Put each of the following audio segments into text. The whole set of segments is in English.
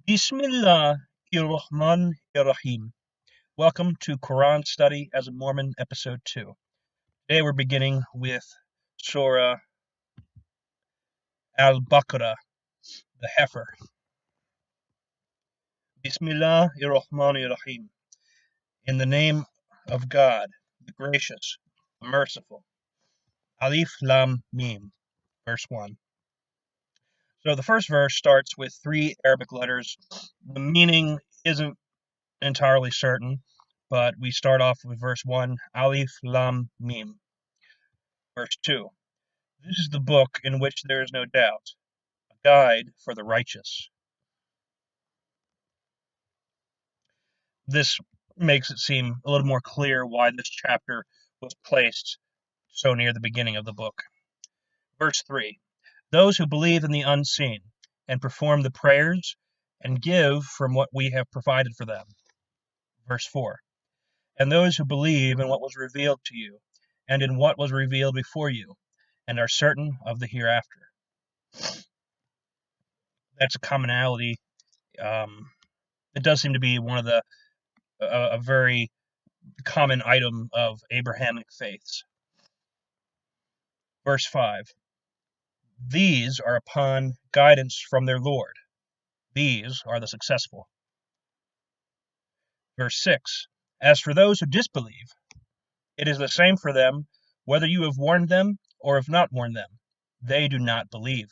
Bismillahirrahmanirrahim. Welcome to Quran Study as a Mormon, Episode 2. Today we're beginning with Surah Al-Baqarah, the heifer. Bismillahirrahmanirrahim. In the name of God, the gracious, the merciful. Alif Lam Mim, verse 1. So the first verse starts with 3 Arabic letters. The meaning isn't entirely certain, but we start off with verse 1, Alif Lam Mim. Verse 2, this is the book in which there is no doubt, a guide for the righteous. This makes it seem a little more clear why this chapter was placed so near the beginning of the book. Verse 3, those who believe in the unseen and perform the prayers and give from what we have provided for them. Verse 4, and those who believe in what was revealed to you and in what was revealed before you and are certain of the hereafter. That's a commonality. It does seem to be one of a very common item of Abrahamic faiths. Verse 5, these are upon guidance from their Lord. These are the successful. Verse 6, as for those who disbelieve, it is the same for them whether you have warned them or have not warned them. They do not believe.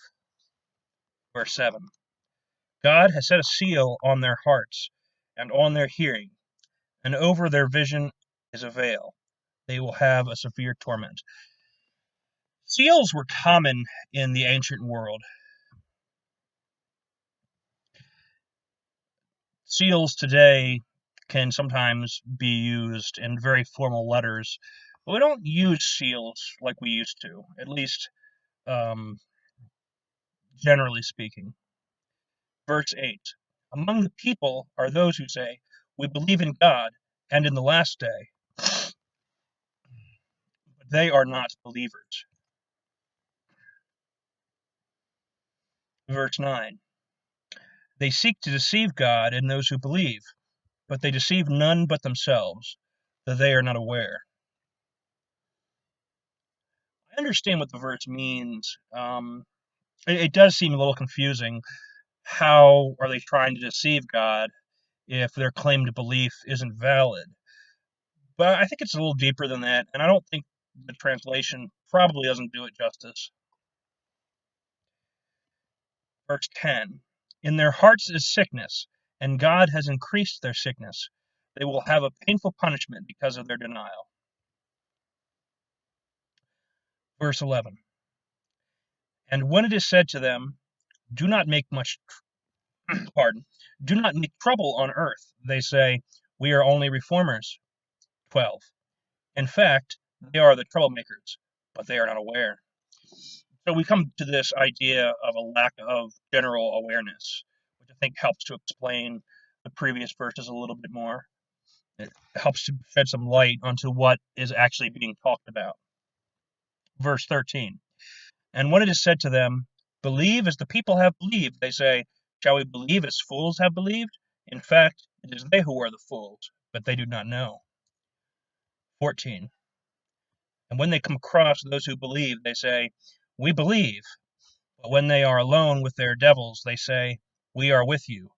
Verse 7, God has set a seal on their hearts and on their hearing, and over their vision is a veil. They will have a severe torment. Seals were common in the ancient world. Seals today can sometimes be used in very formal letters, but we don't use seals like we used to, at least generally speaking. Verse 8, among the people are those who say, we believe in God and in the last day, but they are not believers. Verse 9, they seek to deceive God and those who believe, but they deceive none but themselves, though they are not aware. I understand what the verse means. It does seem a little confusing. How are they trying to deceive God if their claim to belief isn't valid? But I think it's a little deeper than that, and I don't think the translation probably doesn't do it justice. Verse 10, in their hearts is sickness, and God has increased their sickness. They will have a painful punishment because of their denial. Verse 11, and when it is said to them, do not make do not make trouble on earth, they say, we are only reformers. 12, in fact, they are the troublemakers, but they are not aware. So we come to this idea of a lack of general awareness, which I think helps to explain the previous verses a little bit more. It helps to shed some light onto what is actually being talked about. Verse 13, and when it is said to them, believe as the people have believed, they say, shall we believe as fools have believed? In fact, it is they who are the fools, but they do not know. 14, and when they come across those who believe, they say, we believe. But when they are alone with their devils, they say, we are with you.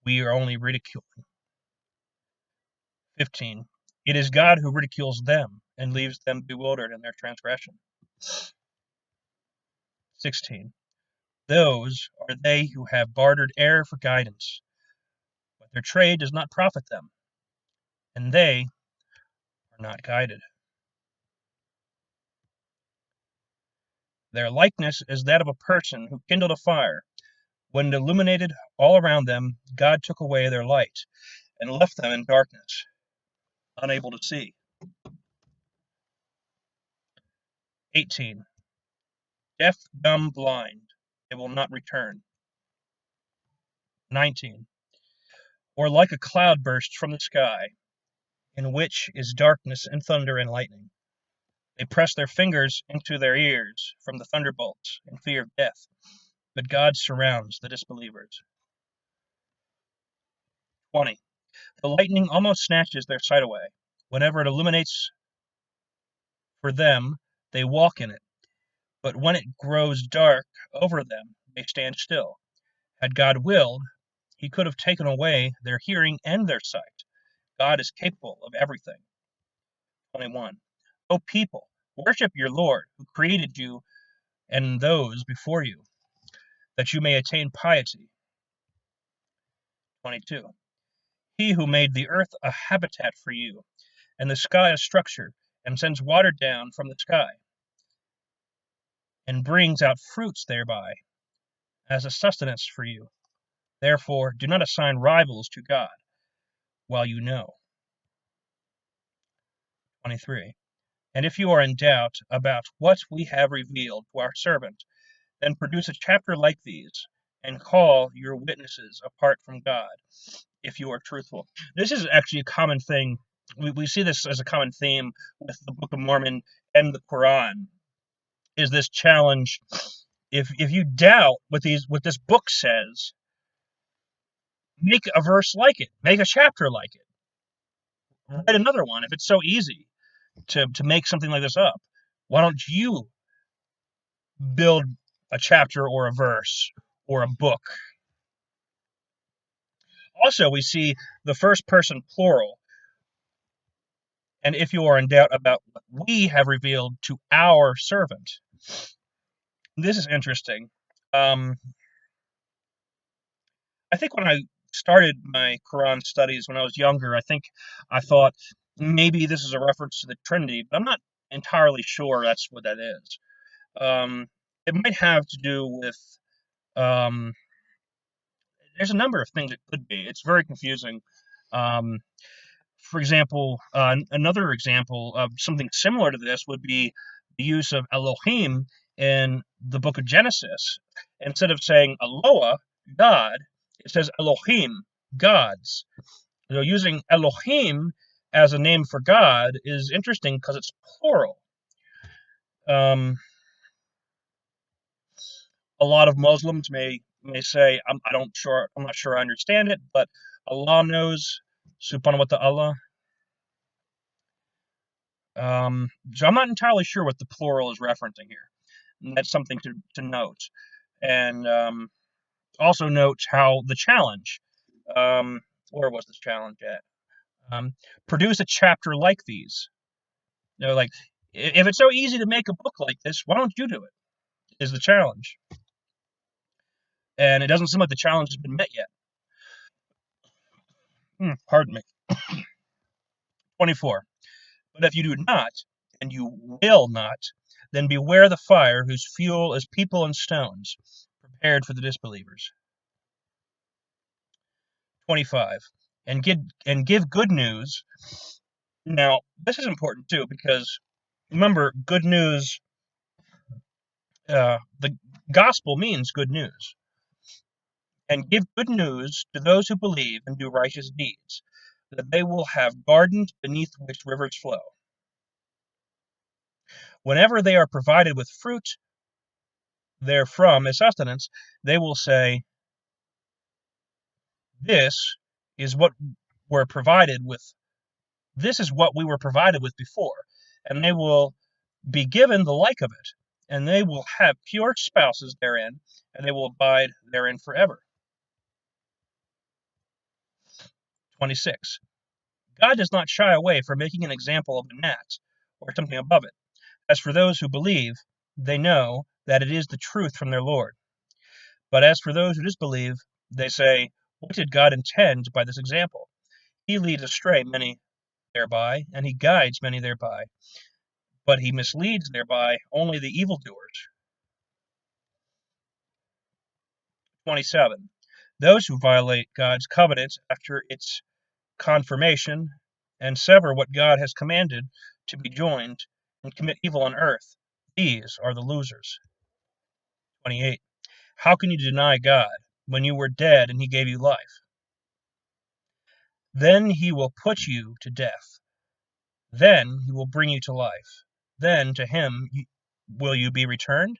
We are only ridiculing. 15, it is God who ridicules them and leaves them bewildered in their transgression. 16, those are they who have bartered error for guidance, but their trade does not profit them, and they are not guided. Their likeness is that of a person who kindled a fire. When it illuminated all around them, God took away their light and left them in darkness, unable to see. 18, deaf, dumb, blind, they will not return. 19, or like a cloud burst from the sky, in which is darkness and thunder and lightning. They press their fingers into their ears from the thunderbolts in fear of death, but God surrounds the disbelievers. 20. The lightning almost snatches their sight away. Whenever it illuminates for them, they walk in it. But when it grows dark over them, they stand still. Had God willed, he could have taken away their hearing and their sight. God is capable of everything. 21. O people, worship your Lord, who created you and those before you, that you may attain piety. 22. He who made the earth a habitat for you, and the sky a structure, and sends water down from the sky, and brings out fruits thereby, as a sustenance for you. Therefore, do not assign rivals to God, while you know. 23. And if you are in doubt about what we have revealed to our servant, then produce a chapter like these, and call your witnesses apart from God, if you are truthful. This is actually a common thing. We see this as a common theme with the Book of Mormon and the Quran, is this challenge. If you doubt what this book says, make a verse like it, make a chapter like it, write another one. If it's so easy to make something like this up, why don't you build a chapter or a verse or a book? Also, we see the first person plural. And if you are in doubt about what we have revealed to our servant, this is interesting. I think when I started my Quran studies when I was younger, I thought maybe this is a reference to the Trinity, but I'm not entirely sure that's what that is. It might have to do with um, there's a number of things it could be. It's very confusing. Um, for example, another example of something similar to this would be the use of Elohim in the book of Genesis. Instead of saying Eloah, God, it says Elohim, gods. So using Elohim as a name for God is interesting because it's plural. Um, a lot of Muslims may say, I'm not sure I understand it, but Allah knows, Subhanahu wa ta'ala. So I'm not entirely sure what the plural is referencing here. And that's something to note. And also note how the challenge, where was this challenge at? Produce a chapter like these. Like, if it's so easy to make a book like this, why don't you do it? Is the challenge. And it doesn't seem like the challenge has been met yet. Pardon me. 24. But if you do not, and you will not, then beware the fire whose fuel is people and stones, prepared for the disbelievers. 25. And give good news. Now, this is important too, because remember, good news, the gospel means good news. And give good news to those who believe and do righteous deeds, that they will have gardens beneath which rivers flow. Whenever they are provided with fruit therefrom as sustenance, they will say, This is what we're provided with. This is what we were provided with before. And they will be given the like of it, and they will have pure spouses therein, and they will abide therein forever. 26. God does not shy away from making an example of a gnat, or something above it. As for those who believe, they know that it is the truth from their Lord. But as for those who disbelieve, they say, What did God intend by this example? He leads astray many thereby, and he guides many thereby. But he misleads thereby only the evildoers. 27. Those who violate God's covenant after its confirmation and sever what God has commanded to be joined and commit evil on earth, these are the losers. 28. How can you deny God when you were dead and he gave you life? Then he will put you to death. Then he will bring you to life. Then to him will you be returned?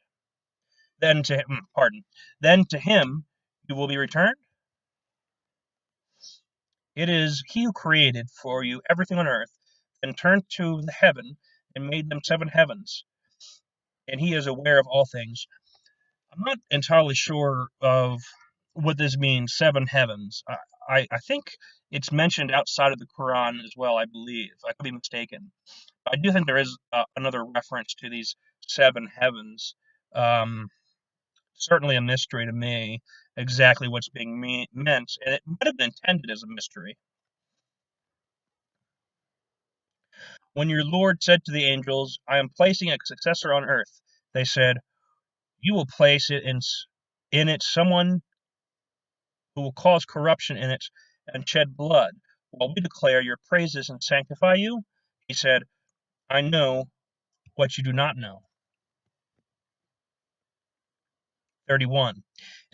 Then to him, pardon. Then to him you will be returned? It is he who created for you everything on earth, and turned to the heaven and made them 7 heavens, and he is aware of all things. I'm not entirely sure of what this means, 7 heavens. I think it's mentioned outside of the Quran as well, I believe. I could be mistaken. I do think there is another reference to these 7 heavens. Um, Certainly a mystery to me, exactly what's being meant, and it might have been intended as a mystery. When your Lord said to the angels, I am placing a successor on earth, they said, you will place in it someone who will cause corruption in it and shed blood, while we declare your praises and sanctify you? He said, I know what you do not know. 31.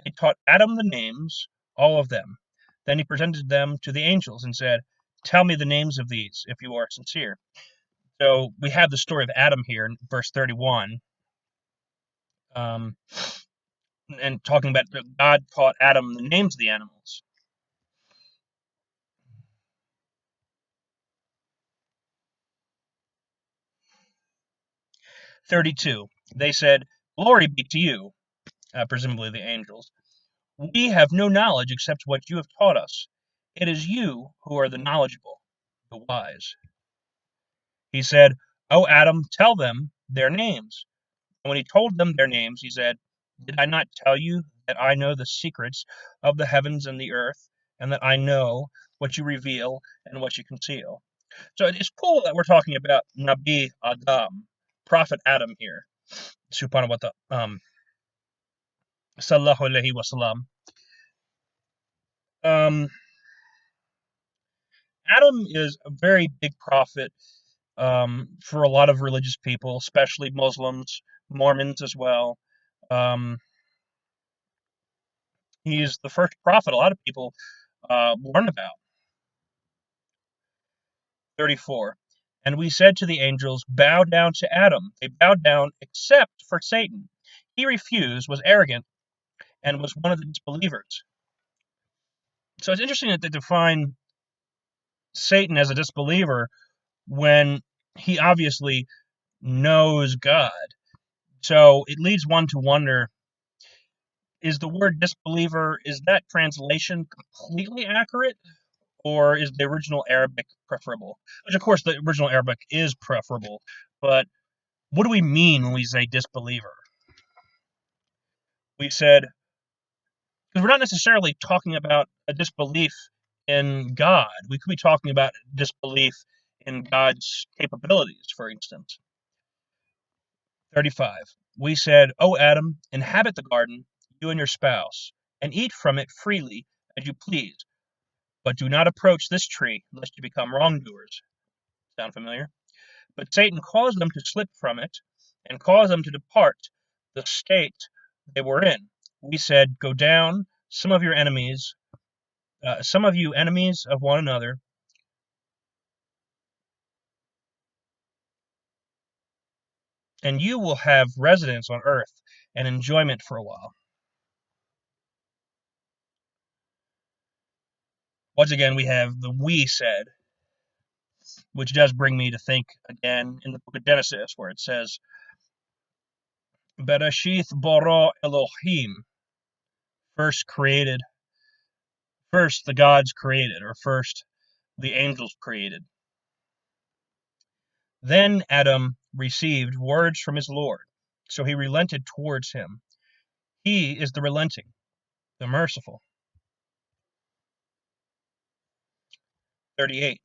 He taught Adam the names, all of them. Then he presented them to the angels and said, tell me the names of these, if you are sincere. So we have the story of Adam here in verse 31, and talking about God taught Adam the names of the animals. 32. They said, glory be to you, presumably the angels. We have no knowledge except what you have taught us. It is you who are the knowledgeable, the wise. He said, O Adam, tell them their names. And when he told them their names, he said, did I not tell you that I know the secrets of the heavens and the earth, and that I know what you reveal and what you conceal? So it's cool that we're talking about Nabi Adam, Prophet Adam here. Subhanahu wa ta'ala. Sallallahu alaihi wasallam. Um, Adam is a very big prophet for a lot of religious people, especially Muslims, Mormons as well. Um, he's the first prophet a lot of people learn about. 34. And we said to the angels, bow down to Adam. They bowed down except for Satan. He refused, was arrogant, and was one of the disbelievers. So it's interesting that they define Satan as a disbeliever when he obviously knows God. So it leads one to wonder, is the word disbeliever, is that translation completely accurate, or is the original Arabic preferable? Which, of course, the original Arabic is preferable, but what do we mean when we say disbeliever? We said, because we're not necessarily talking about a disbelief in God. We could be talking about disbelief in God's capabilities, for instance. 35. We said, O Adam, inhabit the garden, you and your spouse, and eat from it freely as you please, but do not approach this tree, lest you become wrongdoers. Sound familiar? But Satan caused them to slip from it, and caused them to depart the state they were in. We said, go down, some of you enemies of one another, and you will have residence on earth and enjoyment for a while. Once again, we have the we said, which does bring me to think again in the book of Genesis, where it says, Bereshith bara Elohim, first created, first the gods created, or first the angels created. Then Adam received words from his Lord, so he relented towards him. He is the relenting, the merciful. 38.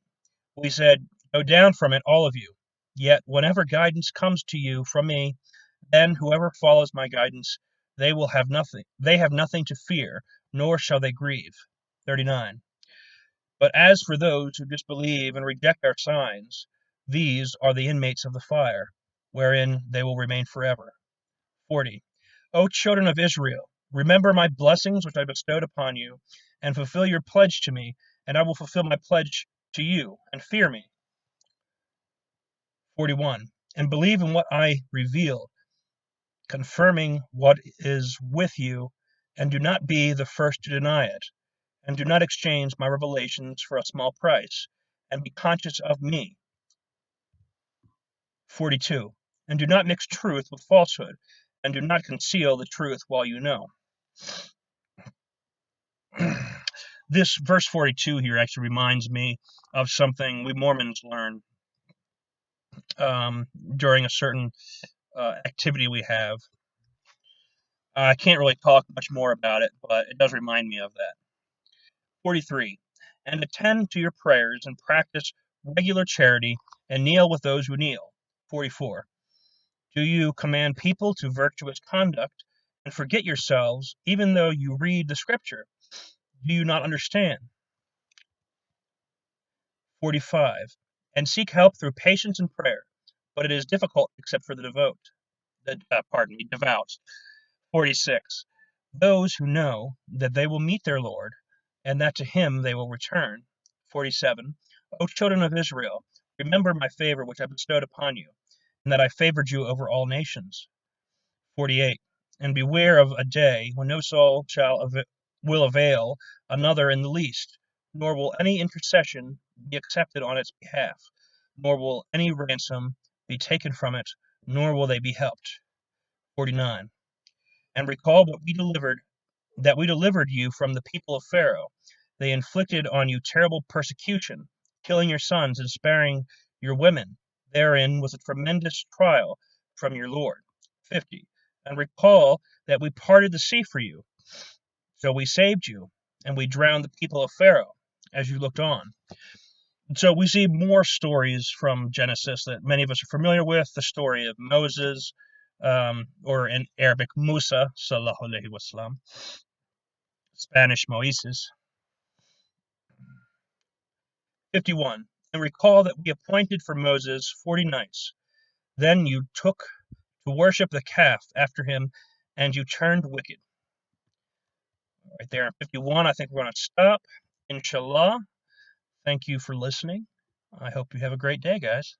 We said, go down from it, all of you. Yet whenever guidance comes to you from me, then whoever follows my guidance, they have nothing to fear, nor shall they grieve. 39. But as for those who disbelieve and reject our signs, these are the inmates of the fire, wherein they will remain forever. 40. O children of Israel, remember my blessings which I bestowed upon you, and fulfill your pledge to me, and I will fulfill my pledge to you, and fear me. 41. And believe in what I reveal, confirming what is with you, and do not be the first to deny it, and do not exchange my revelations for a small price, and be conscious of me. 42. And do not mix truth with falsehood, and do not conceal the truth while you know. This verse 42 here actually reminds me of something we Mormons learn during a certain activity we have. I can't really talk much more about it, but it does remind me of that. 43. And attend to your prayers and practice regular charity and kneel with those who kneel. 44. Do you command people to virtuous conduct and forget yourselves, even though you read the scripture? Do you not understand? 45. And seek help through patience and prayer, but it is difficult except for the devout. 46. Those who know that they will meet their Lord, and that to him they will return. 47. O children of Israel, remember my favor which I bestowed upon you, and that I favored you over all nations. 48. And beware of a day when no soul will avail another in the least, nor will any intercession be accepted on its behalf, nor will any ransom be taken from it, nor will they be helped. 49. And recall that we delivered you from the people of Pharaoh. They inflicted on you terrible persecution, killing your sons and sparing your women. Therein was a tremendous trial from your Lord. 50. And recall that we parted the sea for you. So we saved you, and we drowned the people of Pharaoh as you looked on. So we see more stories from Genesis that many of us are familiar with. The story of Moses, or in Arabic, Musa, sallallahu alaihi wasallam, Spanish, Moises. 51. And recall that we appointed for Moses 40 nights. Then you took to worship the calf after him, and you turned wicked. Right there in 51, I think we're going to stop. Inshallah. Thank you for listening. I hope you have a great day, guys.